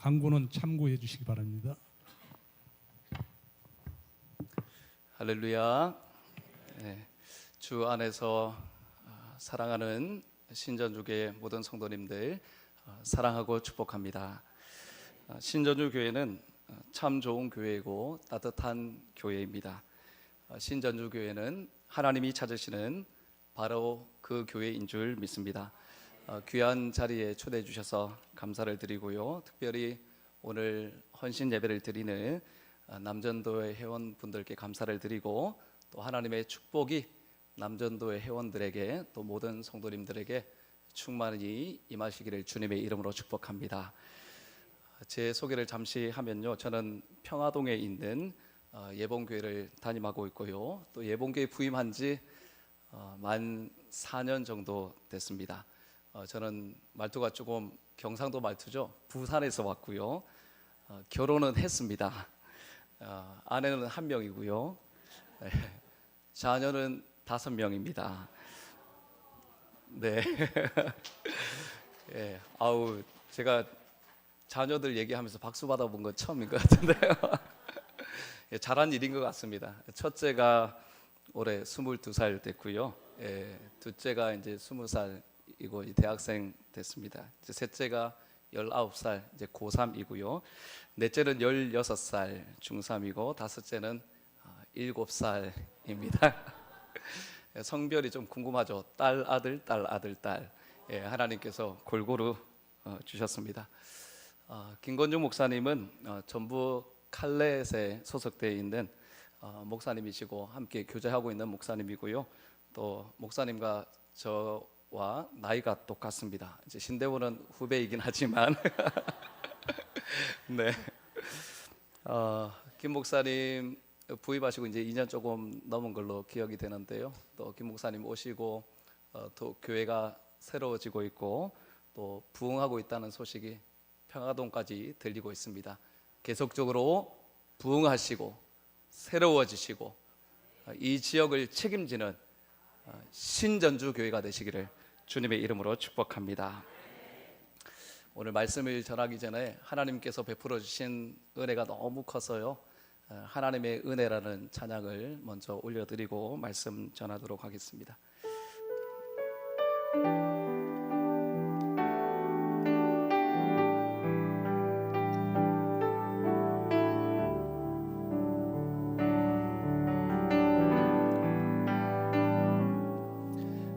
광고는 참고해 주시기 바랍니다. 할렐루야. 네, 주 안에서 사랑하는 신전주교회 모든 성도님들 사랑하고 축복합니다. 신전주 교회는 참 좋은 교회이고 따뜻한 교회입니다. 신전주 교회는 하나님이 찾으시는 바로 그 교회인 줄 믿습니다. 귀한 자리에 초대해 주셔서 감사를 드리고요. 특별히 오늘 헌신 예배를 드리는 남전도회 회원분들께 감사를 드리고, 또 하나님의 축복이 남전도회 회원들에게 또 모든 성도님들에게 충만히 임하시기를 주님의 이름으로 축복합니다. 제 소개를 잠시 하면요, 저는 평화동에 있는 예봉교회를 담임하고 있고요, 또 예봉교회 부임한 지 만 4년 정도 됐습니다. 저는 말투가 조금 경상도 말투죠. 부산에서 왔고요, 결혼은 했습니다. 아내는 1명이고요, 자녀는 5명입니다. 네. 예, 아우, 제가 자녀들 얘기하면서 박수 받아본 건 처음인 것 같은데요. 예, 잘한 일인 것 같습니다. 첫째가 올해 22살 됐고요, 예, 둘째가 이제 20살이고 대학생 됐습니다. 이제 셋째가 19살, 이제 고3이고요, 넷째는 16살 중3이고 다섯째는 7살입니다. 성별이 좀 궁금하죠. 딸 아들, 딸 아들, 딸. 예, 하나님께서 골고루 주셨습니다. 김건중 목사님은 전북 칼렛에 소속되어 있는 목사님이시고 함께 교제하고 있는 목사님이고요, 또 목사님과 저와 나이가 똑같습니다. 이제 신대원은 후배이긴 하지만 네. 김 목사님 부임하시고 이제 2년 조금 넘은 걸로 기억이 되는데요, 또 김 목사님 오시고 또 교회가 새로워지고 있고 또 부흥하고 있다는 소식이 평화동까지 들리고 있습니다. 계속적으로 부흥하시고 새로워지시고 이 지역을 책임지는 신전주 교회가 되시기를 주님의 이름으로 축복합니다. 오늘 말씀을 전하기 전에 하나님께서 베풀어 주신 은혜가 너무 커서요, 하나님의 은혜라는 찬양을 먼저 올려드리고 말씀 전하도록 하겠습니다.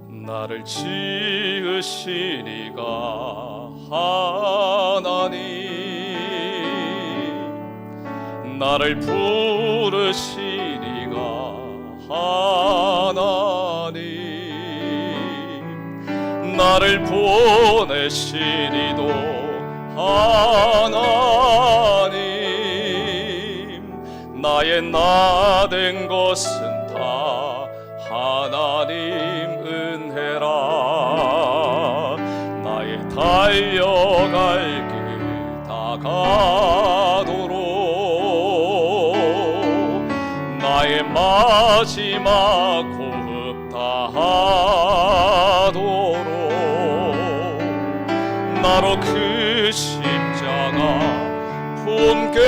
나를 지으신 이가 하나님, 나를 부르신 이가 하나님, 나를 보내신 이도 하나님, 나의 나 된 것은 다 하나님 은혜라. 나의 달려갈 길 다가도록, 나의 마지막 호흡 다하도록, 나로 그 십자가 품게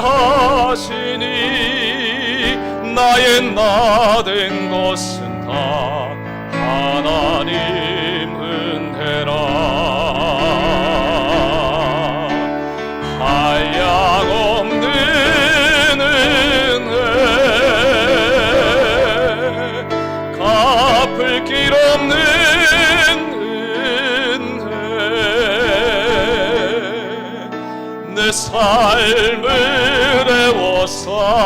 하시니, 나의 나 된 것은 다 하나님 은혜라. 한량없는 은혜, 갚을 길 없는 은혜, 내 삶을 애워싸는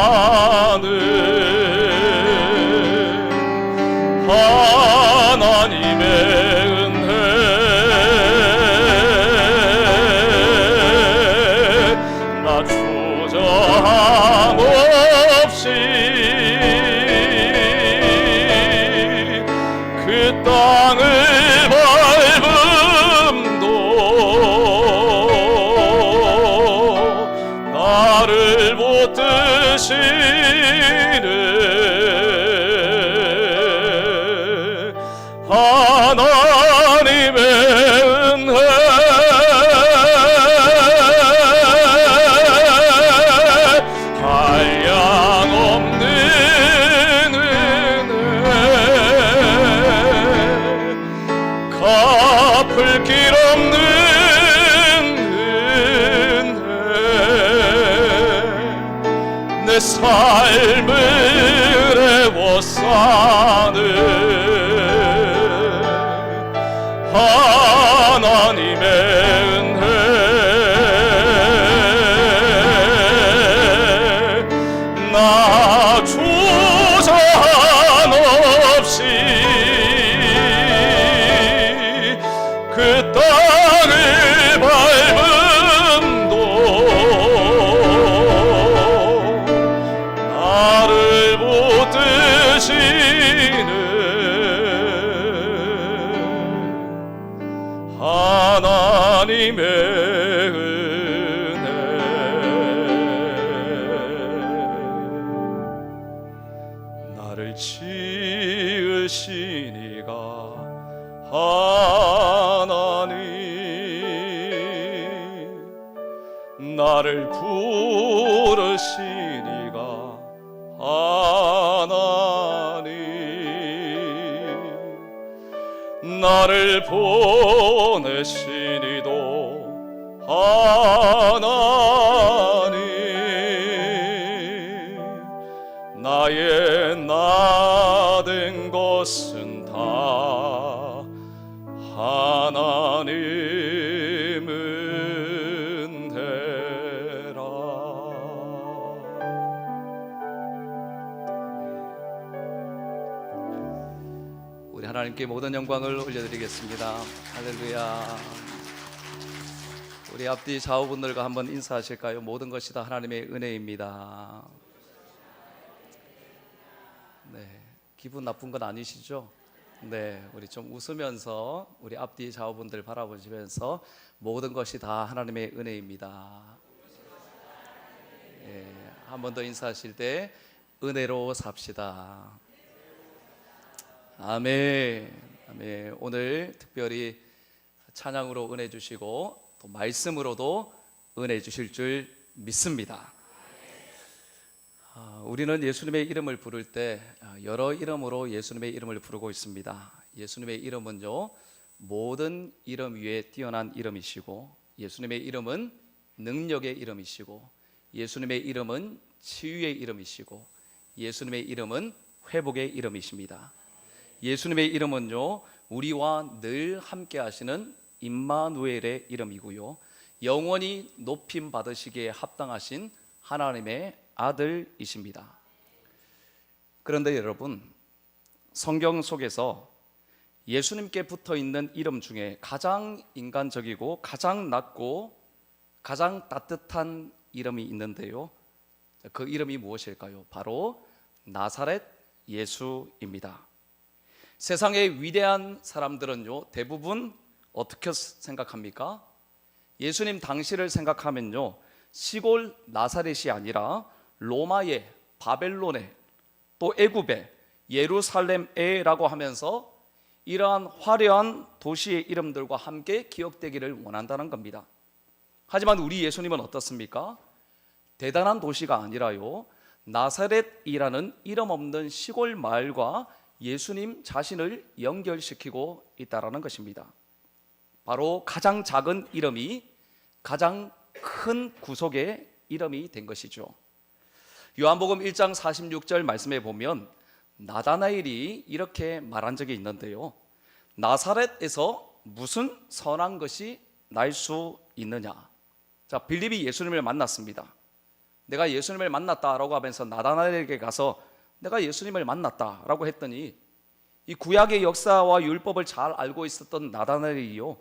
하나님의 은혜, 나 주저함 없이 그 땅을 밟음도 나를 못 드시는 하나님의 은혜, 삶을 애워싸는 하나님의 은혜 나 주저함 없이 그 땅을 밟음도 나를 붙드시는 하나님의 은혜 나를 지으시니가 하나님 나를 부르시니가 하나님 나를 보내시니도 하나님 나의 나 된 것은 다 하나님 은혜라. 우리 하나님께 모든 영광을 올려드리겠습니다. 할렐루야. 우리 앞뒤 좌우분들과 한번 인사하실까요? 모든 것이 다 하나님의 은혜입니다. 네, 기분 나쁜 건 아니시죠? 네, 우리 좀 웃으면서 우리 앞뒤 좌우분들 바라보시면서 모든 것이 다 하나님의 은혜입니다. 네, 한 번 더 인사하실 때 은혜로 삽시다. 아멘. 아멘. 오늘 특별히 찬양으로 은혜 주시고 또 말씀으로도 은혜 주실 줄 믿습니다. 우리는 예수님의 이름을 부를 때 여러 이름으로 예수님의 이름을 부르고 있습니다. 예수님의 이름은요, 모든 이름 위에 뛰어난 이름이시고, 예수님의 이름은 능력의 이름이시고, 예수님의 이름은 치유의 이름이시고, 예수님의 이름은 회복의 이름이십니다. 예수님의 이름은요, 우리와 늘 함께 하시는 임마누엘의 이름이고요, 영원히 높임 받으시기에 합당하신 하나님의 아들이십니다. 그런데 여러분, 성경 속에서 예수님께 붙어 있는 이름 중에 가장 인간적이고 가장 낮고 가장 따뜻한 이름이 있는데요, 그 이름이 무엇일까요? 바로 나사렛 예수입니다. 세상의 위대한 사람들은요, 대부분 어떻게 생각합니까? 예수님 당시를 생각하면요, 시골 나사렛이 아니라 로마의, 바벨론의, 또 애굽의, 예루살렘에라고 하면서 이러한 화려한 도시의 이름들과 함께 기억되기를 원한다는 겁니다. 하지만 우리 예수님은 어떻습니까? 대단한 도시가 아니라요, 나사렛이라는 이름 없는 시골 마을과 예수님 자신을 연결시키고 있다는 것입니다. 바로 가장 작은 이름이 가장 큰 구속의 이름이 된 것이죠. 요한복음 1장 46절 말씀에 보면 나다나엘이 이렇게 말한 적이 있는데요, 나사렛에서 무슨 선한 것이 날 수 있느냐. 자, 빌립이 예수님을 만났습니다. 내가 예수님을 만났다라고 하면서 나다나엘에게 가서 내가 예수님을 만났다라고 했더니, 이 구약의 역사와 율법을 잘 알고 있었던 나다나엘이요,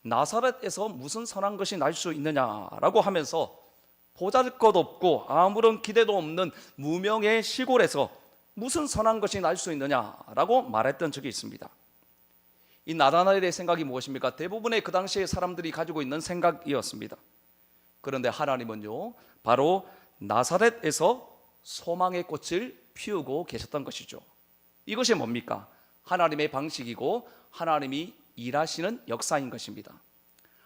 나사렛에서 무슨 선한 것이 날 수 있느냐라고 하면서 보잘것없고 아무런 기대도 없는 무명의 시골에서 무슨 선한 것이 날 수 있느냐라고 말했던 적이 있습니다. 이 나다나엘의 생각이 무엇입니까? 대부분의 그 당시의 사람들이 가지고 있는 생각이었습니다. 그런데 하나님은요, 바로 나사렛에서 소망의 꽃을 피우고 계셨던 것이죠. 이것이 뭡니까? 하나님의 방식이고 하나님이 일하시는 역사인 것입니다.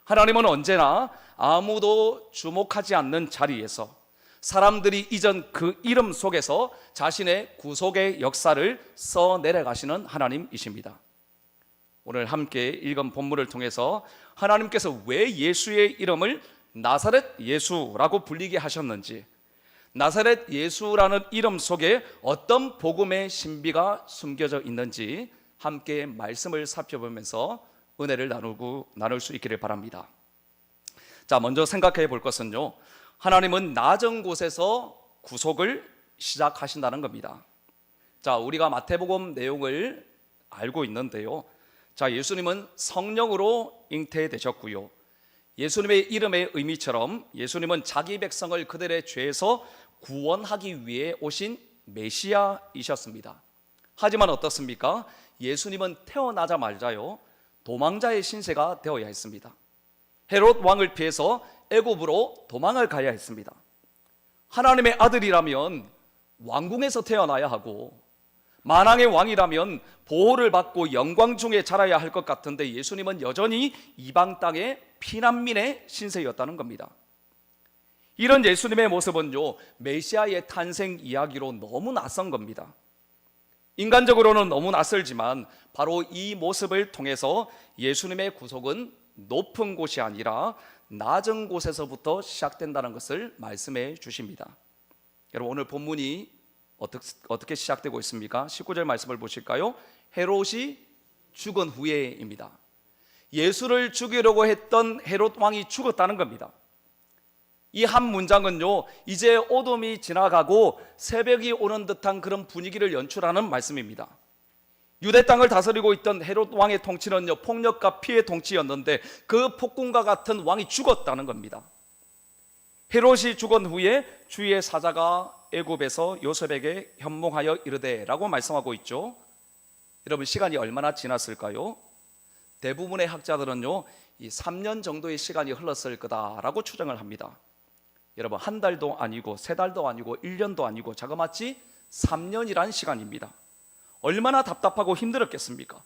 하나님은 언제나 아무도 주목하지 않는 자리에서 사람들이 잊은 그 이름 속에서 자신의 구속의 역사를 써내려가시는 하나님이십니다. 오늘 함께 읽은 본문을 통해서 하나님께서 왜 예수의 이름을 나사렛 예수라고 불리게 하셨는지, 나사렛 예수라는 이름 속에 어떤 복음의 신비가 숨겨져 있는지 함께 말씀을 살펴보면서 은혜를 나눌 수 있기를 바랍니다. 자, 먼저 생각해 볼 것은요, 하나님은 낮은 곳에서 구속을 시작하신다는 겁니다. 자, 우리가 마태복음 내용을 알고 있는데요, 자, 예수님은 성령으로 잉태되셨고요, 예수님의 이름의 의미처럼 예수님은 자기 백성을 그들의 죄에서 구원하기 위해 오신 메시아이셨습니다. 하지만 어떻습니까? 예수님은 태어나자마자요, 도망자의 신세가 되어야 했습니다. 헤롯 왕을 피해서 애굽으로 도망을 가야 했습니다. 하나님의 아들이라면 왕궁에서 태어나야 하고 만왕의 왕이라면 보호를 받고 영광 중에 자라야 할 것 같은데 예수님은 여전히 이방 땅의 피난민의 신세였다는 겁니다. 이런 예수님의 모습은요, 메시아의 탄생 이야기로 너무 낯선 겁니다. 인간적으로는 너무 낯설지만 바로 이 모습을 통해서 예수님의 구속은 높은 곳이 아니라 낮은 곳에서부터 시작된다는 것을 말씀해 주십니다. 여러분, 오늘 본문이 어떻게 시작되고 있습니까? 19절 말씀을 보실까요? 헤롯이 죽은 후에입니다. 예수를 죽이려고 했던 헤롯 왕이 죽었다는 겁니다. 이 한 문장은요, 이제 어둠이 지나가고 새벽이 오는 듯한 그런 분위기를 연출하는 말씀입니다. 유대 땅을 다스리고 있던 헤롯 왕의 통치는요, 폭력과 피해 통치였는데 그 폭군과 같은 왕이 죽었다는 겁니다. 헤롯이 죽은 후에 주의 사자가 애굽에서 요셉에게 현몽하여 이르되 라고 말씀하고 있죠. 여러분, 시간이 얼마나 지났을까요? 대부분의 학자들은요, 이 3년 정도의 시간이 흘렀을 거다라고 추정을 합니다. 여러분, 한 달도 아니고 3달도 아니고 1년도 아니고 자그마치 3년이란 시간입니다. 얼마나 답답하고 힘들었겠습니까?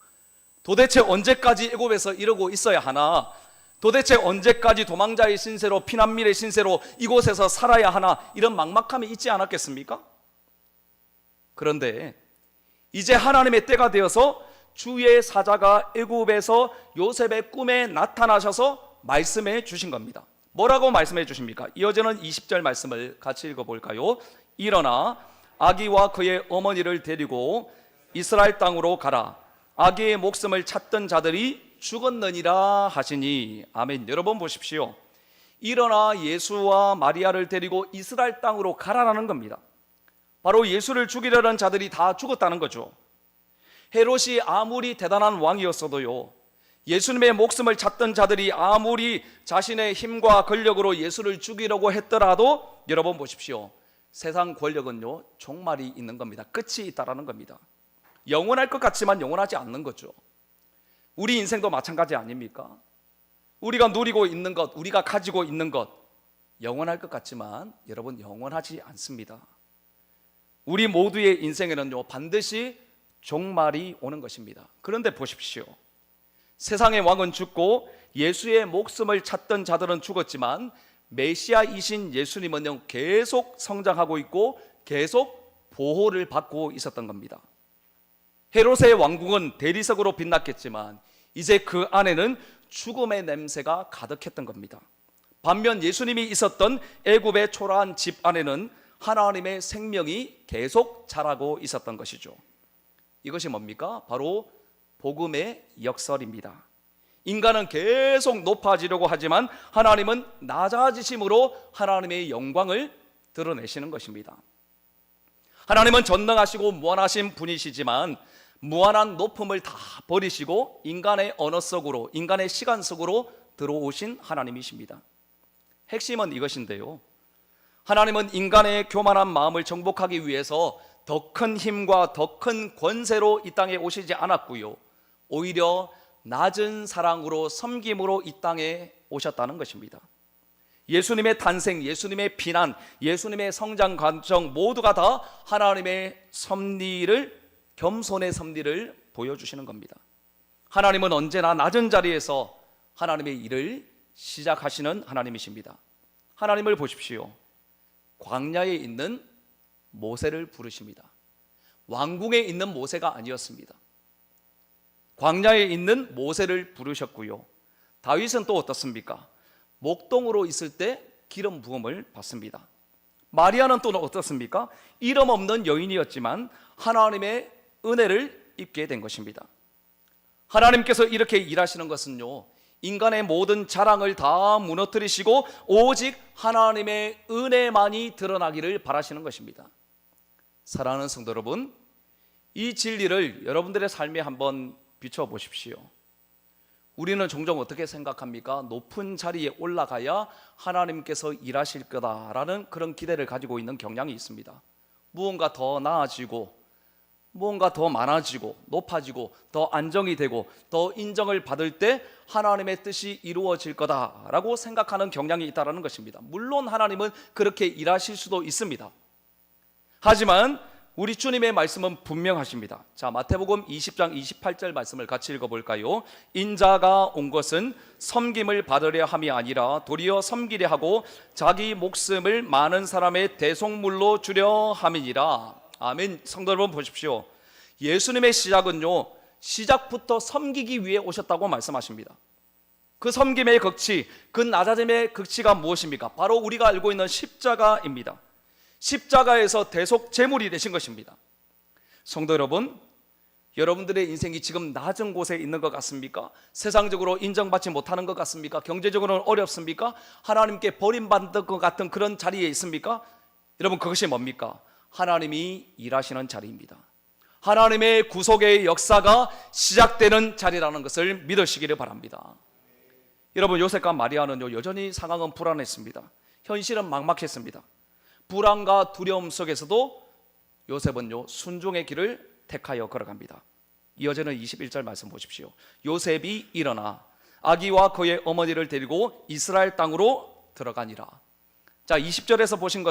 도대체 언제까지 애굽에서 이러고 있어야 하나? 도대체 언제까지 도망자의 신세로, 피난민의 신세로 이곳에서 살아야 하나? 이런 막막함이 있지 않았겠습니까? 그런데 이제 하나님의 때가 되어서 주의 사자가 애굽에서 요셉의 꿈에 나타나셔서 말씀해 주신 겁니다. 뭐라고 말씀해 주십니까? 이어지는 20절 말씀을 같이 읽어볼까요? 일어나 아기와 그의 어머니를 데리고 이스라엘 땅으로 가라. 아기의 목숨을 찾던 자들이 죽었느니라 하시니. 아멘. 여러분 보십시오. 일어나 예수와 마리아를 데리고 이스라엘 땅으로 가라라는 겁니다. 바로 예수를 죽이려는 자들이 다 죽었다는 거죠. 헤롯이 아무리 대단한 왕이었어도요, 예수님의 목숨을 찾던 자들이 아무리 자신의 힘과 권력으로 예수를 죽이려고 했더라도 여러분 보십시오. 세상 권력은요, 종말이 있는 겁니다. 끝이 있다라는 겁니다. 영원할 것 같지만 영원하지 않는 거죠. 우리 인생도 마찬가지 아닙니까? 우리가 누리고 있는 것, 우리가 가지고 있는 것, 영원할 것 같지만 여러분, 영원하지 않습니다. 우리 모두의 인생에는요, 반드시 종말이 오는 것입니다. 그런데 보십시오. 세상의 왕은 죽고 예수의 목숨을 찾던 자들은 죽었지만 메시아이신 예수님은요, 계속 성장하고 있고 계속 보호를 받고 있었던 겁니다. 헤롯의 왕궁은 대리석으로 빛났겠지만 이제 그 안에는 죽음의 냄새가 가득했던 겁니다. 반면 예수님이 있었던 애굽의 초라한 집 안에는 하나님의 생명이 계속 자라고 있었던 것이죠. 이것이 뭡니까? 바로 복음의 역설입니다. 인간은 계속 높아지려고 하지만 하나님은 낮아지심으로 하나님의 영광을 드러내시는 것입니다. 하나님은 전능하시고 무한하신 분이시지만 무한한 높음을 다 버리시고 인간의 언어 속으로, 인간의 시간 속으로 들어오신 하나님이십니다. 핵심은 이것인데요, 하나님은 인간의 교만한 마음을 정복하기 위해서 더 큰 힘과 더 큰 권세로 이 땅에 오시지 않았고요, 오히려 낮은 사랑으로 섬김으로 이 땅에 오셨다는 것입니다. 예수님의 탄생, 예수님의 피난, 예수님의 성장 과정 모두가 다 하나님의 섭리를, 겸손의 섭리를 보여주시는 겁니다. 하나님은 언제나 낮은 자리에서 하나님의 일을 시작하시는 하나님이십니다. 하나님을 보십시오. 광야에 있는 모세를 부르십니다. 왕궁에 있는 모세가 아니었습니다. 광야에 있는 모세를 부르셨고요, 다윗은 또 어떻습니까? 목동으로 있을 때 기름 부음을 받습니다. 마리아는 또 어떻습니까? 이름 없는 여인이었지만 하나님의 은혜를 입게 된 것입니다. 하나님께서 이렇게 일하시는 것은요, 인간의 모든 자랑을 다 무너뜨리시고 오직 하나님의 은혜만이 드러나기를 바라시는 것입니다. 사랑하는 성도 여러분, 이 진리를 여러분들의 삶에 한번 비춰보십시오. 우리는 종종 어떻게 생각합니까? 높은 자리에 올라가야 하나님께서 일하실 거다라는 그런 기대를 가지고 있는 경향이 있습니다. 무언가 더 나아지고, 무언가 더 많아지고, 높아지고, 더 안정이 되고, 더 인정을 받을 때 하나님의 뜻이 이루어질 거다라고 생각하는 경향이 있다는 것입니다. 물론 하나님은 그렇게 일하실 수도 있습니다. 하지만 우리 주님의 말씀은 분명하십니다. 자, 마태복음 20장 28절 말씀을 같이 읽어볼까요? 인자가 온 것은 섬김을 받으려 함이 아니라 도리어 섬기려 하고 자기 목숨을 많은 사람의 대속물로 주려 함이니라. 아멘. 성도 여러분 보십시오. 예수님의 시작은요, 시작부터 섬기기 위해 오셨다고 말씀하십니다. 그 섬김의 극치, 그 낮아짐의 극치가 무엇입니까? 바로 우리가 알고 있는 십자가입니다. 십자가에서 대속 제물이 되신 것입니다. 성도 여러분, 여러분들의 인생이 지금 낮은 곳에 있는 것 같습니까? 세상적으로 인정받지 못하는 것 같습니까? 경제적으로는 어렵습니까? 하나님께 버림받는 것 같은 그런 자리에 있습니까? 여러분, 그것이 뭡니까? 하나님이 일하시는 자리입니다. 하나님의 구속의 역사가 시작되는 자리라는 것을 믿으시기를 바랍니다. 여러분, 요셉과 마리아는요, 여전히 상황은 불안했습니다. 현실은 막막했습니다. 불안과 두려움 속에서도 요셉은요, 순종의 길을 택하여 걸어갑니다. 이어지는 21절 말씀 보십시오. 요셉이 일어나 아기와 그의 어머니를 데리고 이스라엘 땅으로 들어가니라. 자, 20절에서 보신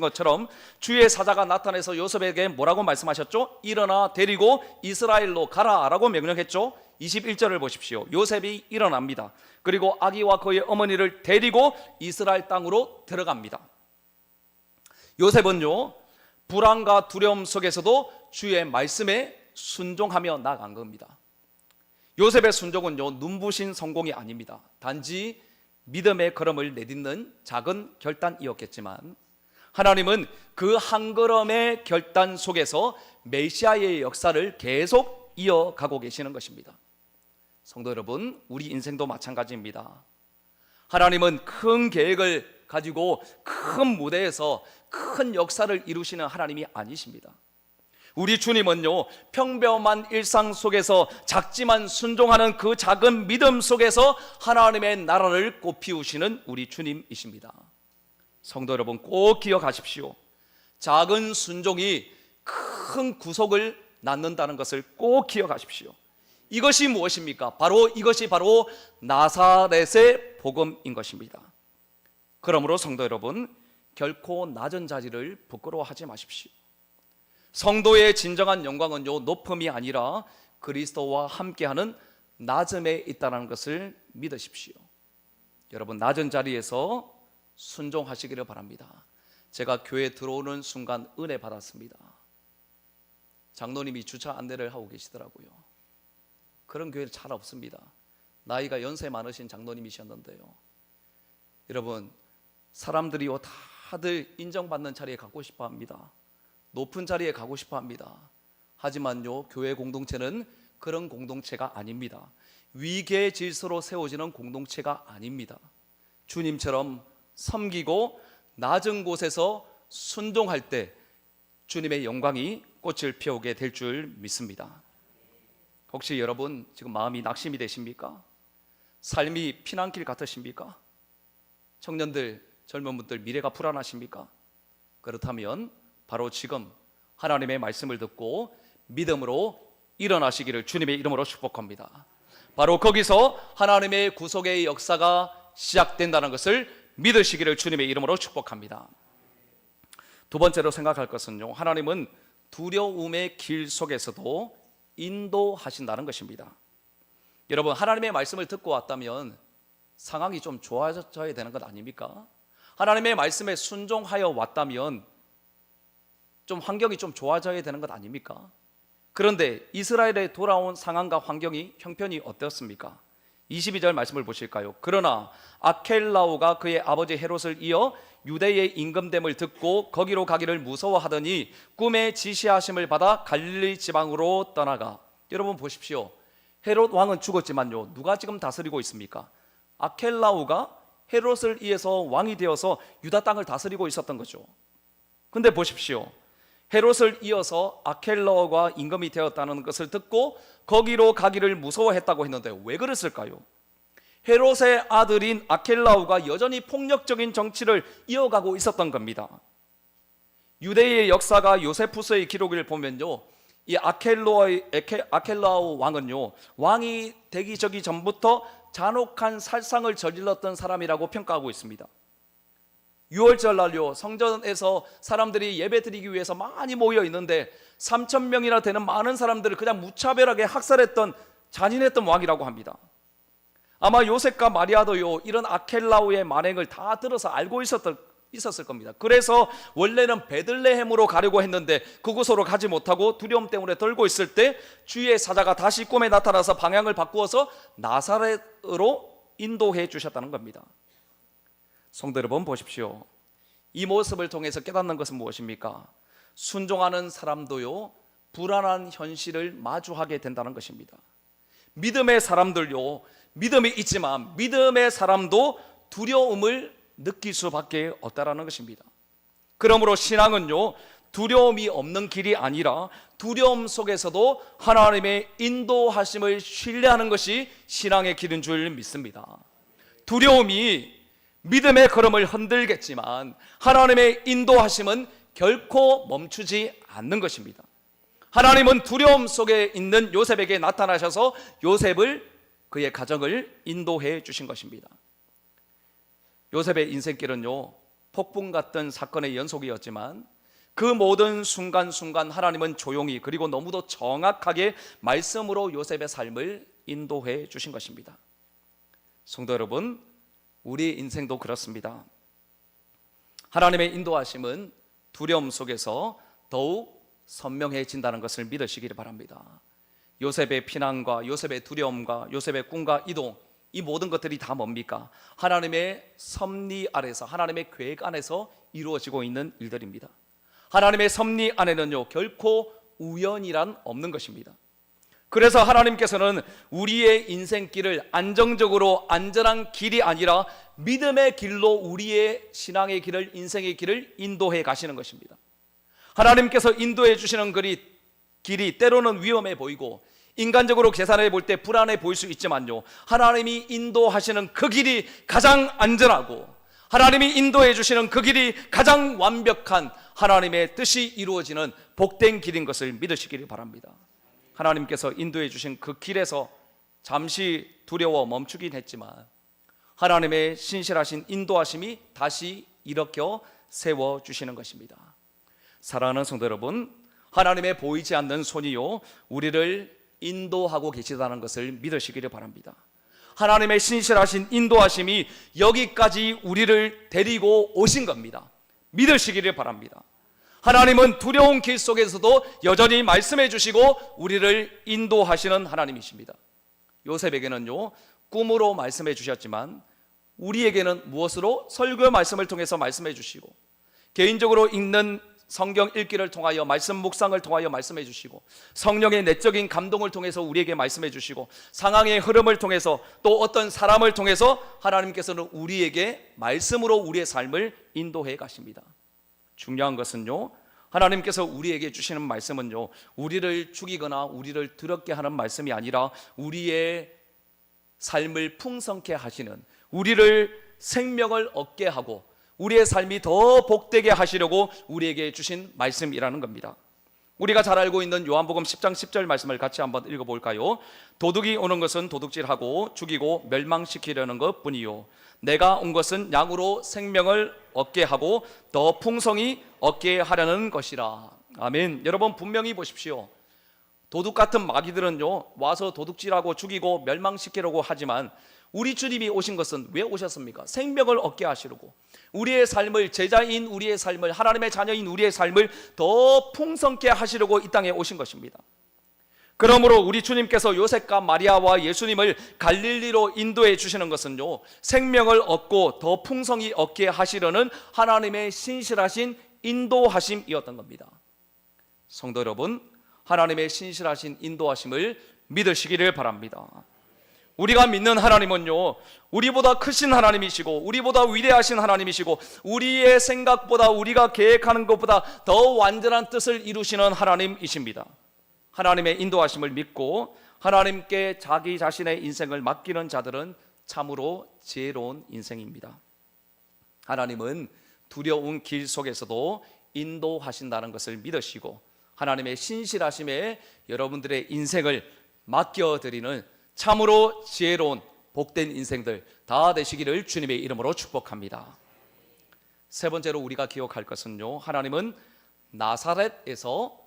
것처럼 주의 사자가 나타나서 요셉에게 뭐라고 말씀하셨죠? 일어나 데리고 이스라엘로 가라라고 명령했죠. 21절을 보십시오. 요셉이 일어납니다. 그리고 아기와 그의 어머니를 데리고 이스라엘 땅으로 들어갑니다. 요셉은요, 불안과 두려움 속에서도 주의 말씀에 순종하며 나아간 겁니다. 요셉의 순종은요, 눈부신 성공이 아닙니다. 단지 믿음의 걸음을 내딛는 작은 결단이었겠지만 하나님은 그 한 걸음의 결단 속에서 메시아의 역사를 계속 이어가고 계시는 것입니다. 성도 여러분, 우리 인생도 마찬가지입니다. 하나님은 큰 계획을 가지고 큰 무대에서 큰 역사를 이루시는 하나님이 아니십니다. 우리 주님은요, 평범한 일상 속에서 작지만 순종하는 그 작은 믿음 속에서 하나님의 나라를 꽃피우시는 우리 주님이십니다. 성도 여러분, 꼭 기억하십시오. 작은 순종이 큰 구속을 낳는다는 것을 꼭 기억하십시오. 이것이 무엇입니까? 이것이 바로 나사렛의 복음인 것입니다. 그러므로 성도 여러분, 결코 낮은 자리를 부끄러워하지 마십시오. 성도의 진정한 영광은요, 높음이 아니라 그리스도와 함께하는 낮음에 있다는 것을 믿으십시오. 여러분, 낮은 자리에서 순종하시기를 바랍니다. 제가 교회 들어오는 순간 은혜 받았습니다. 장로님이 주차 안내를 하고 계시더라고요. 그런 교회는 잘 없습니다. 나이가 연세 많으신 장로님이셨는데요. 여러분, 사람들이요, 다들 인정받는 자리에 가고 싶어 합니다. 높은 자리에 가고 싶어 합니다. 하지만요, 교회 공동체는 그런 공동체가 아닙니다. 위계 질서로 세워지는 공동체가 아닙니다. 주님처럼 섬기고 낮은 곳에서 순종할 때 주님의 영광이 꽃을 피우게 될 줄 믿습니다. 혹시 여러분 지금 마음이 낙심이 되십니까? 삶이 피난길 같으십니까? 청년들, 젊은 분들 미래가 불안하십니까? 그렇다면 바로 지금 하나님의 말씀을 듣고 믿음으로 일어나시기를 주님의 이름으로 축복합니다. 바로 거기서 하나님의 구속의 역사가 시작된다는 것을 믿으시기를 주님의 이름으로 축복합니다. 두 번째로 생각할 것은요, 하나님은 두려움의 길 속에서도 인도하신다는 것입니다. 여러분, 하나님의 말씀을 듣고 왔다면 상황이 좀 좋아져야 되는 것 아닙니까? 하나님의 말씀에 순종하여 왔다면 좀 환경이 좀 좋아져야 되는 것 아닙니까? 그런데 이스라엘에 돌아온 상황과 환경이 형편이 어떻습니까? 22절 말씀을 보실까요? 그러나 아켈라오가 그의 아버지 헤롯을 이어 유대의 임금됨을 듣고 거기로 가기를 무서워하더니 꿈에 지시하심을 받아 갈릴리 지방으로 떠나가. 여러분 보십시오. 헤롯 왕은 죽었지만요, 누가 지금 다스리고 있습니까? 아켈라오가 헤롯을 이어서 왕이 되어서 유다 땅을 다스리고 있었던 거죠. 근데 보십시오. 헤롯을 이어서 아켈라오가 임금이 되었다는 것을 듣고 거기로 가기를 무서워했다고 했는데 왜 그랬을까요? 헤롯의 아들인 아켈라오가 여전히 폭력적인 정치를 이어가고 있었던 겁니다. 유대의 역사가 요세푸스의 기록을 보면요, 이 아켈라오 왕은요, 왕이 되기 전부터 잔혹한 살상을 저질렀던 사람이라고 평가하고 있습니다. 6월절 날요, 성전에서 사람들이 예배 드리기 위해서 많이 모여 있는데 3,000명이나 되는 많은 사람들을 그냥 무차별하게 학살했던 잔인했던 왕이라고 합니다. 아마 요셉과 마리아도요, 이런 아켈라오의 만행을 다 들어서 알고 있었을 겁니다. 그래서 원래는 베들레헴으로 가려고 했는데 그곳으로 가지 못하고 두려움 때문에 떨고 있을 때 주의 사자가 다시 꿈에 나타나서 방향을 바꾸어서 나사렛으로 인도해 주셨다는 겁니다. 성도 여러분 보십시오. 이 모습을 통해서 깨닫는 것은 무엇입니까? 순종하는 사람도요, 불안한 현실을 마주하게 된다는 것입니다. 믿음의 사람들요, 믿음이 있지만 믿음의 사람도 두려움을 느낄 수밖에 없다라는 것입니다. 그러므로 신앙은요, 두려움이 없는 길이 아니라 두려움 속에서도 하나님의 인도하심을 신뢰하는 것이 신앙의 길인 줄 믿습니다. 두려움이 믿음의 걸음을 흔들겠지만 하나님의 인도하심은 결코 멈추지 않는 것입니다. 하나님은 두려움 속에 있는 요셉에게 나타나셔서 요셉을, 그의 가정을 인도해 주신 것입니다. 요셉의 인생길은요, 폭풍 같은 사건의 연속이었지만 그 모든 순간순간 하나님은 조용히, 그리고 너무도 정확하게 말씀으로 요셉의 삶을 인도해 주신 것입니다. 성도 여러분, 우리 인생도 그렇습니다. 하나님의 인도하심은 두려움 속에서 더욱 선명해진다는 것을 믿으시기를 바랍니다. 요셉의 피난과 요셉의 두려움과 요셉의 꿈과 이동, 이 모든 것들이 다 뭡니까? 하나님의 섭리 아래서, 하나님의 계획 안에서 이루어지고 있는 일들입니다. 하나님의 섭리 안에는요, 결코 우연이란 없는 것입니다. 그래서 하나님께서는 우리의 인생길을 안정적으로 안전한 길이 아니라 믿음의 길로 우리의 신앙의 길을, 인생의 길을 인도해 가시는 것입니다. 하나님께서 인도해 주시는 길이 때로는 위험해 보이고 인간적으로 계산해 볼 때 불안해 보일 수 있지만요, 하나님이 인도하시는 그 길이 가장 안전하고 하나님이 인도해 주시는 그 길이 가장 완벽한 하나님의 뜻이 이루어지는 복된 길인 것을 믿으시기를 바랍니다. 하나님께서 인도해 주신 그 길에서 잠시 두려워 멈추긴 했지만 하나님의 신실하신 인도하심이 다시 일으켜 세워주시는 것입니다. 사랑하는 성도 여러분, 하나님의 보이지 않는 손이요, 우리를 인도하고 계시다는 것을 믿으시기를 바랍니다. 하나님의 신실하신 인도하심이 여기까지 우리를 데리고 오신 겁니다. 믿으시기를 바랍니다. 하나님은 두려운 길 속에서도 여전히 말씀해 주시고 우리를 인도하시는 하나님이십니다. 요셉에게는요, 꿈으로 말씀해 주셨지만 우리에게는 무엇으로? 설교 말씀을 통해서 말씀해 주시고, 개인적으로 읽는 성경 읽기를 통하여, 말씀 묵상을 통하여 말씀해 주시고, 성령의 내적인 감동을 통해서 우리에게 말씀해 주시고, 상황의 흐름을 통해서, 또 어떤 사람을 통해서 하나님께서는 우리에게 말씀으로 우리의 삶을 인도해 가십니다. 중요한 것은요, 하나님께서 우리에게 주시는 말씀은요, 우리를 죽이거나 우리를 더럽게 하는 말씀이 아니라 우리의 삶을 풍성케 하시는, 우리를 생명을 얻게 하고 우리의 삶이 더 복되게 하시려고 우리에게 주신 말씀이라는 겁니다. 우리가 잘 알고 있는 요한복음 10장 10절 말씀을 같이 한번 읽어볼까요? 도둑이 오는 것은 도둑질하고 죽이고 멸망시키려는 것뿐이요, 내가 온 것은 양으로 생명을 얻게 하고 더 풍성히 얻게 하려는 것이라. 아멘. 여러분 분명히 보십시오. 도둑 같은 마귀들은요, 와서 도둑질하고 죽이고 멸망시키려고 하지만 우리 주님이 오신 것은 왜 오셨습니까? 생명을 얻게 하시려고, 우리의 삶을, 제자인 우리의 삶을, 하나님의 자녀인 우리의 삶을 더 풍성케 하시려고 이 땅에 오신 것입니다. 그러므로 우리 주님께서 요셉과 마리아와 예수님을 갈릴리로 인도해 주시는 것은요, 생명을 얻고 더 풍성히 얻게 하시려는 하나님의 신실하신 인도하심이었던 겁니다. 성도 여러분, 하나님의 신실하신 인도하심을 믿으시기를 바랍니다. 우리가 믿는 하나님은요, 우리보다 크신 하나님이시고 우리보다 위대하신 하나님이시고 우리의 생각보다 우리가 계획하는 것보다 더 완전한 뜻을 이루시는 하나님이십니다. 하나님의 인도하심을 믿고 하나님께 자기 자신의 인생을 맡기는 자들은 참으로 지혜로운 인생입니다. 하나님은 두려운 길 속에서도 인도하신다는 것을 믿으시고 하나님의 신실하심에 여러분들의 인생을 맡겨드리는 참으로 지혜로운 복된 인생들 다 되시기를 주님의 이름으로 축복합니다. 세 번째로 우리가 기억할 것은요, 하나님은 나사렛에서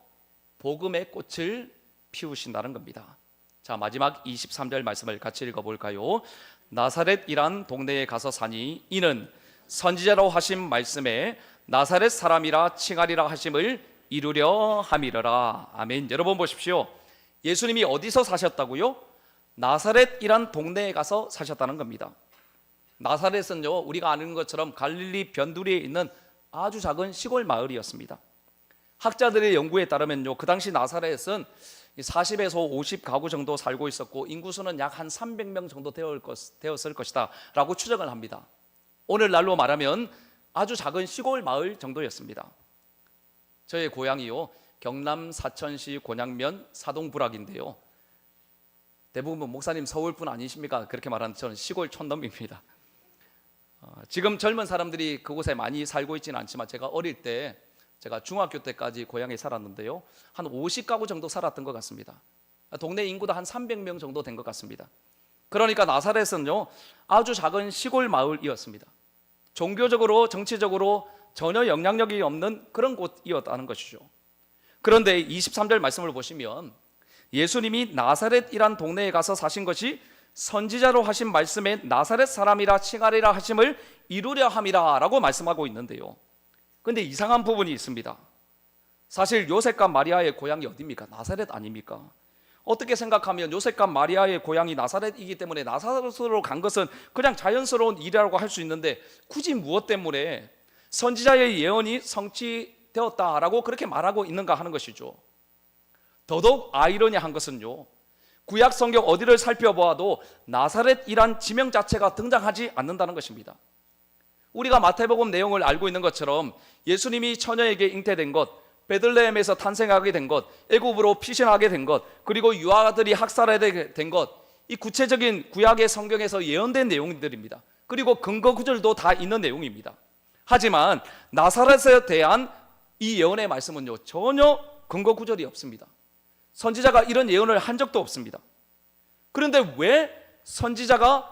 복음의 꽃을 피우신다는 겁니다. 자, 마지막 23절 말씀을 같이 읽어볼까요? 나사렛이란 동네에 가서 사니 이는 선지자로 하신 말씀에 나사렛 사람이라 칭하리라 하심을 이루려 함이러라. 아멘. 여러분 보십시오. 예수님이 어디서 사셨다고요? 나사렛이란 동네에 가서 사셨다는 겁니다. 나사렛은요, 우리가 아는 것처럼 갈릴리 변두리에 있는 아주 작은 시골 마을이었습니다. 학자들의 연구에 따르면요, 그 당시 나사렛은 40에서 50 가구 정도 살고 있었고 인구수는 약 한 300명 정도 되었을 것이다 라고 추정을 합니다. 오늘날로 말하면 아주 작은 시골 마을 정도였습니다. 저의 고향이요, 경남 사천시 곤양면 사동부락인데요, 대부분 목사님 서울분 아니십니까? 그렇게 말하는 저는 시골 촌놈입니다. 지금 젊은 사람들이 그곳에 많이 살고 있지는 않지만 제가 어릴 때, 제가 중학교 때까지 고향에 살았는데요, 한 50가구 정도 살았던 것 같습니다. 동네 인구도 한 300명 정도 된 것 같습니다. 그러니까 나사렛은요, 아주 작은 시골 마을이었습니다. 종교적으로 정치적으로 전혀 영향력이 없는 그런 곳이었다는 것이죠. 그런데 23절 말씀을 보시면 예수님이 나사렛이란 동네에 가서 사신 것이 선지자로 하신 말씀에 나사렛 사람이라 칭하리라 하심을 이루려 함이라 라고 말씀하고 있는데요, 근데 이상한 부분이 있습니다. 사실 요셉과 마리아의 고향이 어디입니까? 나사렛 아닙니까? 어떻게 생각하면 요셉과 마리아의 고향이 나사렛이기 때문에 나사렛으로 간 것은 그냥 자연스러운 일이라고 할 수 있는데 굳이 무엇 때문에 선지자의 예언이 성취되었다라고 그렇게 말하고 있는가 하는 것이죠. 더더욱 아이러니한 것은요, 구약 성경 어디를 살펴보아도 나사렛이란 지명 자체가 등장하지 않는다는 것입니다. 우리가 마태복음 내용을 알고 있는 것처럼 예수님이 처녀에게 잉태된 것, 베들레헴에서 탄생하게 된 것, 애굽으로 피신하게 된 것, 그리고 유아들이 학살하게 된 것, 이 구체적인 구약의 성경에서 예언된 내용들입니다. 그리고 근거 구절도 다 있는 내용입니다. 하지만 나사렛에 대한 이 예언의 말씀은요, 전혀 근거 구절이 없습니다. 선지자가 이런 예언을 한 적도 없습니다. 그런데 왜 선지자가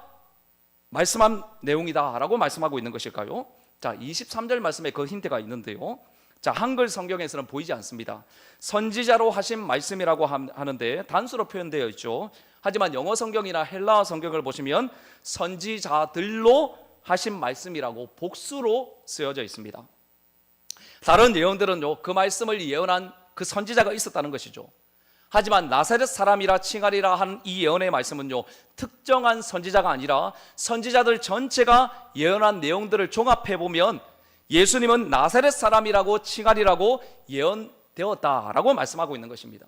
말씀한 내용이다 라고 말씀하고 있는 것일까요? 자, 23절 말씀에 그 힌트가 있는데요, 자, 한글 성경에서는 보이지 않습니다. 선지자로 하신 말씀이라고 하는데 단수로 표현되어 있죠. 하지만 영어 성경이나 헬라어 성경을 보시면 선지자들로 하신 말씀이라고 복수로 쓰여져 있습니다. 다른 예언들은요, 그 말씀을 예언한 그 선지자가 있었다는 것이죠. 하지만 나사렛 사람이라 칭하리라 한 이 예언의 말씀은요, 특정한 선지자가 아니라 선지자들 전체가 예언한 내용들을 종합해보면 예수님은 나사렛 사람이라고 칭하리라고 예언되었다라고 말씀하고 있는 것입니다.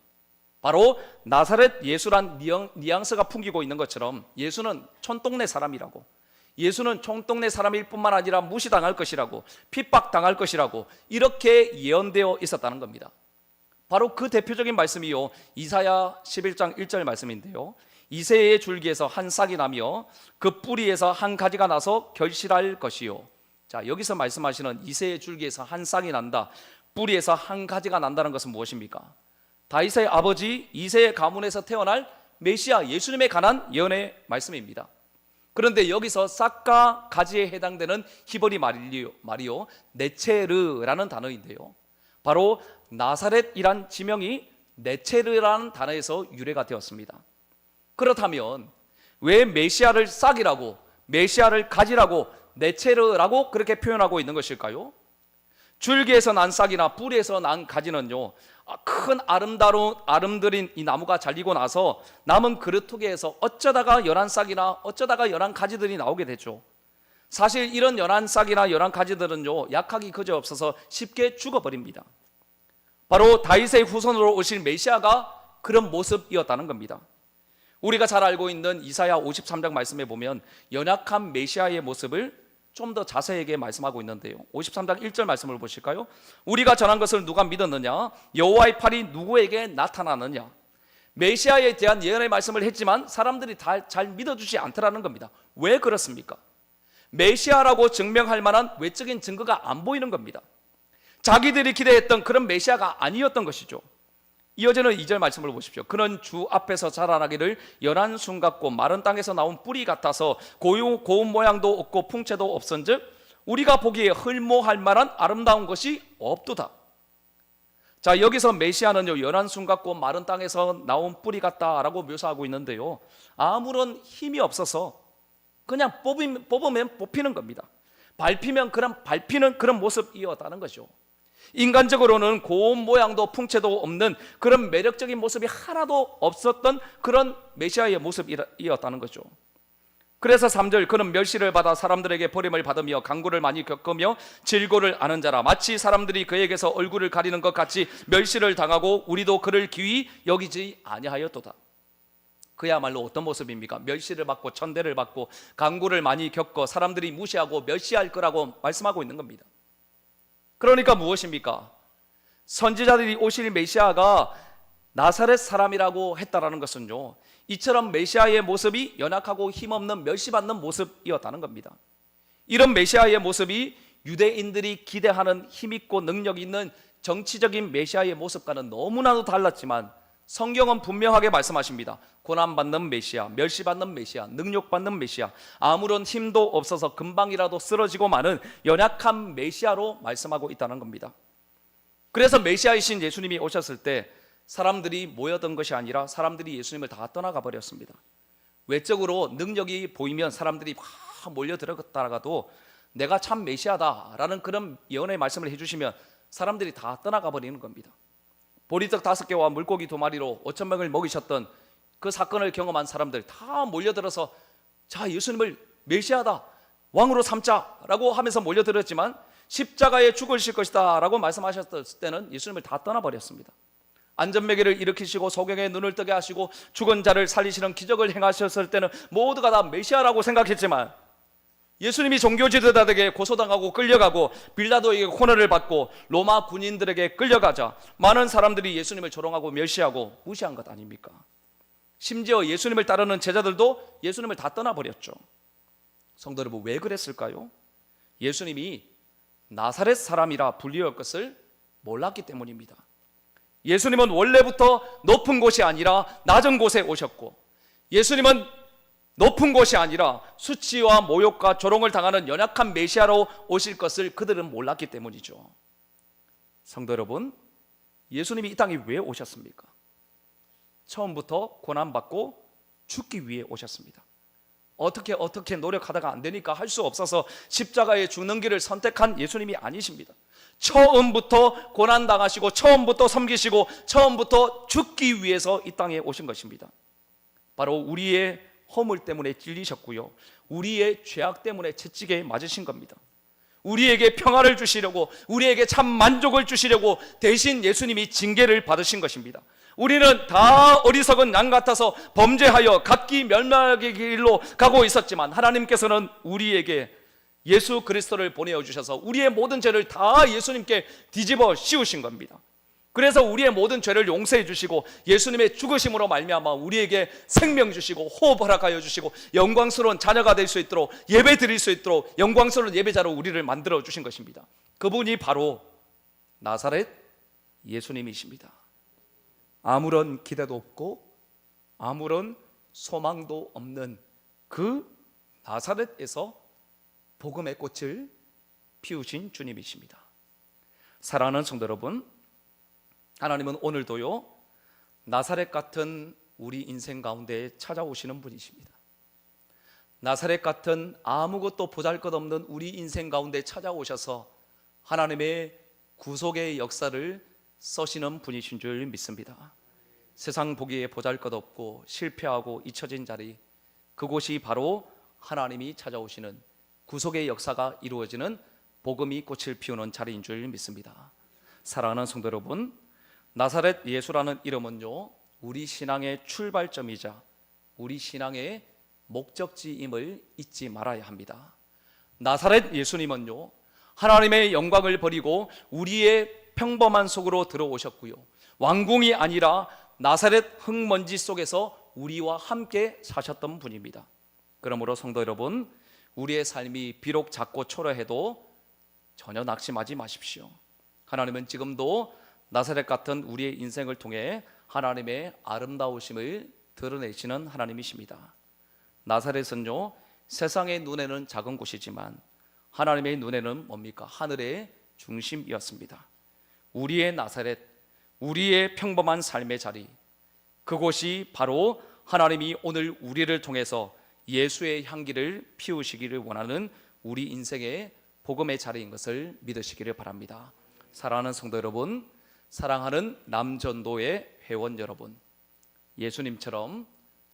바로 나사렛 예수란 뉘앙스가 풍기고 있는 것처럼 예수는 촌동네 사람이라고, 예수는 촌동네 사람일 뿐만 아니라 무시당할 것이라고, 핍박당할 것이라고 이렇게 예언되어 있었다는 겁니다. 바로 그 대표적인 말씀이요, 이사야 11장 1절 말씀인데요, 이새의 줄기에서 한 싹이 나며 그 뿌리에서 한 가지가 나서 결실할 것이요. 자, 여기서 말씀하시는 이새의 줄기에서 한 싹이 난다, 뿌리에서 한 가지가 난다는 것은 무엇입니까? 다윗의 아버지 이새의 가문에서 태어날 메시아 예수님에 관한 예언의 말씀입니다. 그런데 여기서 싹과 가지에 해당되는 히브리 말이요 네체르라는 단어인데요, 바로 나사렛이란 지명이 네체르라는 단어에서 유래가 되었습니다. 그렇다면 왜 메시아를 싹이라고, 메시아를 가지라고, 네체르라고 그렇게 표현하고 있는 것일까요? 줄기에서 난 싹이나 뿌리에서 난 가지는요, 큰 아름드린 이 나무가 잘리고 나서 남은 그루터기에서 어쩌다가 열한 싹이나 어쩌다가 열한 가지들이 나오게 되죠. 사실 이런 열한 싹이나 열한 가지들은요, 약하기 그지없어서 쉽게 죽어버립니다. 바로 다윗의 후손으로 오실 메시아가 그런 모습이었다는 겁니다. 우리가 잘 알고 있는 이사야 53장 말씀에 보면 연약한 메시아의 모습을 좀 더 자세하게 말씀하고 있는데요, 53장 1절 말씀을 보실까요? 우리가 전한 것을 누가 믿었느냐? 여호와의 팔이 누구에게 나타나느냐? 메시아에 대한 예언의 말씀을 했지만 사람들이 잘 믿어주지 않더라는 겁니다. 왜 그렇습니까? 메시아라고 증명할 만한 외적인 증거가 안 보이는 겁니다. 자기들이 기대했던 그런 메시아가 아니었던 것이죠. 이어지는 2절 말씀을 보십시오. 그는 주 앞에서 자라나기를 연한 순 같고 마른 땅에서 나온 뿌리 같아서 고운 모양도 없고 풍채도 없은즉 우리가 보기에 흠모할 만한 아름다운 것이 없도다. 자, 여기서 메시아는요, 연한 순 같고 마른 땅에서 나온 뿌리 같다라고 묘사하고 있는데요, 아무런 힘이 없어서 그냥 뽑으면 뽑히는 겁니다. 밟히면 밟히는 그런 모습이었다는 거죠. 인간적으로는 고운 모양도 풍채도 없는 그런 매력적인 모습이 하나도 없었던 그런 메시아의 모습이었다는 거죠. 그래서 3절, 그는 멸시를 받아 사람들에게 버림을 받으며 강구를 많이 겪으며 질고를 아는 자라. 마치 사람들이 그에게서 얼굴을 가리는 것 같이 멸시를 당하고 우리도 그를 귀히 여기지 아니하였도다. 그야말로 어떤 모습입니까? 멸시를 받고 천대를 받고 강구를 많이 겪어 사람들이 무시하고 멸시할 거라고 말씀하고 있는 겁니다. 그러니까 무엇입니까? 선지자들이 오실 메시아가 나사렛 사람이라고 했다라는 것은요, 이처럼 메시아의 모습이 연약하고 힘없는 멸시받는 모습이었다는 겁니다. 이런 메시아의 모습이 유대인들이 기대하는 힘있고 능력 있는 정치적인 메시아의 모습과는 너무나도 달랐지만 성경은 분명하게 말씀하십니다. 고난받는 메시아, 멸시받는 메시아, 능력받는 메시아, 아무런 힘도 없어서 금방이라도 쓰러지고 마는 연약한 메시아로 말씀하고 있다는 겁니다. 그래서 메시아이신 예수님이 오셨을 때 사람들이 모여든 것이 아니라 사람들이 예수님을 다 떠나가 버렸습니다. 외적으로 능력이 보이면 사람들이 막 몰려들었다가도 내가 참 메시아다라는 그런 예언의 말씀을 해주시면 사람들이 다 떠나가 버리는 겁니다. 보리떡 5개와 물고기 2마리로 5,000명을 먹이셨던 그 사건을 경험한 사람들 다 몰려들어서 자, 예수님을 메시아다, 왕으로 삼자라고 하면서 몰려들었지만 십자가에 죽으실 것이다 라고 말씀하셨을 때는 예수님을 다 떠나버렸습니다. 안전매개를 일으키시고 소경의 눈을 뜨게 하시고 죽은 자를 살리시는 기적을 행하셨을 때는 모두가 다 메시아라고 생각했지만 예수님이 종교지도자들에게 고소당하고 끌려가고 빌라도에게 고난을 받고 로마 군인들에게 끌려가자 많은 사람들이 예수님을 조롱하고 멸시하고 무시한 것 아닙니까? 심지어 예수님을 따르는 제자들도 예수님을 다 떠나버렸죠. 성도 여러분, 왜 그랬을까요? 예수님이 나사렛 사람이라 불리울 것을 몰랐기 때문입니다. 예수님은 원래부터 높은 곳이 아니라 낮은 곳에 오셨고, 예수님은 높은 곳이 아니라 수치와 모욕과 조롱을 당하는 연약한 메시아로 오실 것을 그들은 몰랐기 때문이죠. 성도 여러분, 예수님이 이 땅에 왜 오셨습니까? 처음부터 고난받고 죽기 위해 오셨습니다. 어떻게 노력하다가 안 되니까 할 수 없어서 십자가에 죽는 길을 선택한 예수님이 아니십니다. 처음부터 고난당하시고 처음부터 섬기시고 처음부터 죽기 위해서 이 땅에 오신 것입니다. 바로 우리의 허물 때문에 찔리셨고요, 우리의 죄악 때문에 채찍에 맞으신 겁니다. 우리에게 평화를 주시려고, 우리에게 참 만족을 주시려고 대신 예수님이 징계를 받으신 것입니다. 우리는 다 어리석은 양 같아서 범죄하여 각기 멸망의 길로 가고 있었지만 하나님께서는 우리에게 예수 그리스도를 보내주셔서 우리의 모든 죄를 다 예수님께 뒤집어 씌우신 겁니다. 그래서 우리의 모든 죄를 용서해 주시고 예수님의 죽으심으로 말미암아 우리에게 생명 주시고 호흡 허락하여 주시고 영광스러운 자녀가 될 수 있도록, 예배 드릴 수 있도록 영광스러운 예배자로 우리를 만들어 주신 것입니다. 그분이 바로 나사렛 예수님이십니다. 아무런 기대도 없고 아무런 소망도 없는 그 나사렛에서 복음의 꽃을 피우신 주님이십니다. 사랑하는 성도 여러분, 하나님은 오늘도요 나사렛 같은 우리 인생 가운데 찾아오시는 분이십니다. 나사렛 같은 아무것도 보잘것없는 우리 인생 가운데 찾아오셔서 하나님의 구속의 역사를 써시는 분이신 줄 믿습니다. 세상 보기에 보잘것없고 실패하고 잊혀진 자리, 그곳이 바로 하나님이 찾아오시는 구속의 역사가 이루어지는 복음이 꽃을 피우는 자리인 줄 믿습니다. 사랑하는 성도 여러분, 나사렛 예수라는 이름은요, 우리 신앙의 출발점이자 우리 신앙의 목적지임을 잊지 말아야 합니다. 나사렛 예수님은요, 하나님의 영광을 버리고 우리의 평범한 속으로 들어오셨고요, 왕궁이 아니라 나사렛 흙먼지 속에서 우리와 함께 사셨던 분입니다. 그러므로 성도 여러분, 우리의 삶이 비록 작고 초라해도 전혀 낙심하지 마십시오. 하나님은 지금도 나사렛 같은 우리의 인생을 통해 하나님의 아름다우심을 드러내시는 하나님이십니다. 나사렛은요, 세상의 눈에는 작은 곳이지만 하나님의 눈에는 뭡니까? 하늘의 중심이었습니다. 우리의 나사렛, 우리의 평범한 삶의 자리, 그곳이 바로 하나님이 오늘 우리를 통해서 예수의 향기를 피우시기를 원하는 우리 인생의 복음의 자리인 것을 믿으시기를 바랍니다. 사랑하는 성도 여러분, 사랑하는 남전도의 회원 여러분, 예수님처럼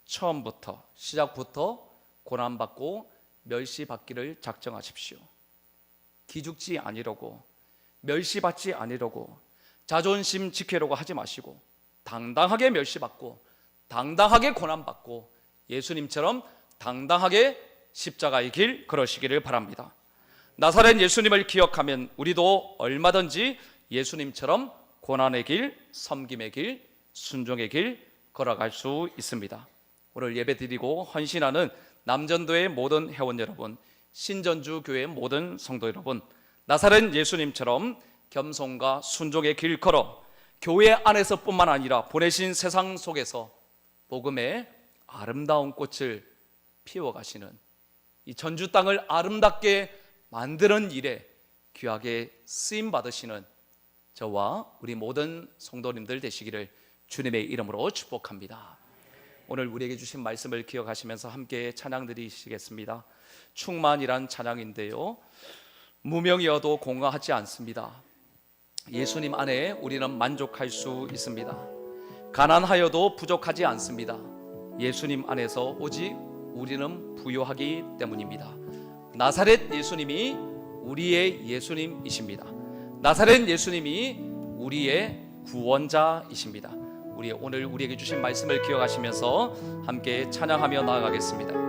처음부터 시작부터 고난받고 멸시받기를 작정하십시오. 기죽지 아니려고, 멸시받지 아니려고, 자존심 지키려고 하지 마시고 당당하게 멸시받고 당당하게 고난받고 예수님처럼 당당하게 십자가의 길 걸으시기를 바랍니다. 나사렛 예수님을 기억하면 우리도 얼마든지 예수님처럼 고난의 길, 섬김의 길, 순종의 길 걸어갈 수 있습니다. 오늘 예배드리고 헌신하는 남전도의 모든 회원 여러분, 신전주 교회의 모든 성도 여러분, 나사렛 예수님처럼 겸손과 순종의 길 걸어 교회 안에서뿐만 아니라 보내신 세상 속에서 복음의 아름다운 꽃을 피워가시는 이 전주 땅을 아름답게 만드는 일에 귀하게 쓰임 받으시는 저와 우리 모든 성도님들 되시기를 주님의 이름으로 축복합니다. 오늘 우리에게 주신 말씀을 기억하시면서 함께 찬양 드리시겠습니다. 충만이란 찬양인데요, 무명이어도 공허하지 않습니다. 예수님 안에 우리는 만족할 수 있습니다. 가난하여도 부족하지 않습니다. 예수님 안에서 오직 우리는 부요하기 때문입니다. 나사렛 예수님이 우리의 예수님이십니다. 나사렛 예수님이 우리의 구원자이십니다. 우리 오늘 우리에게 주신 말씀을 기억하시면서 함께 찬양하며 나아가겠습니다.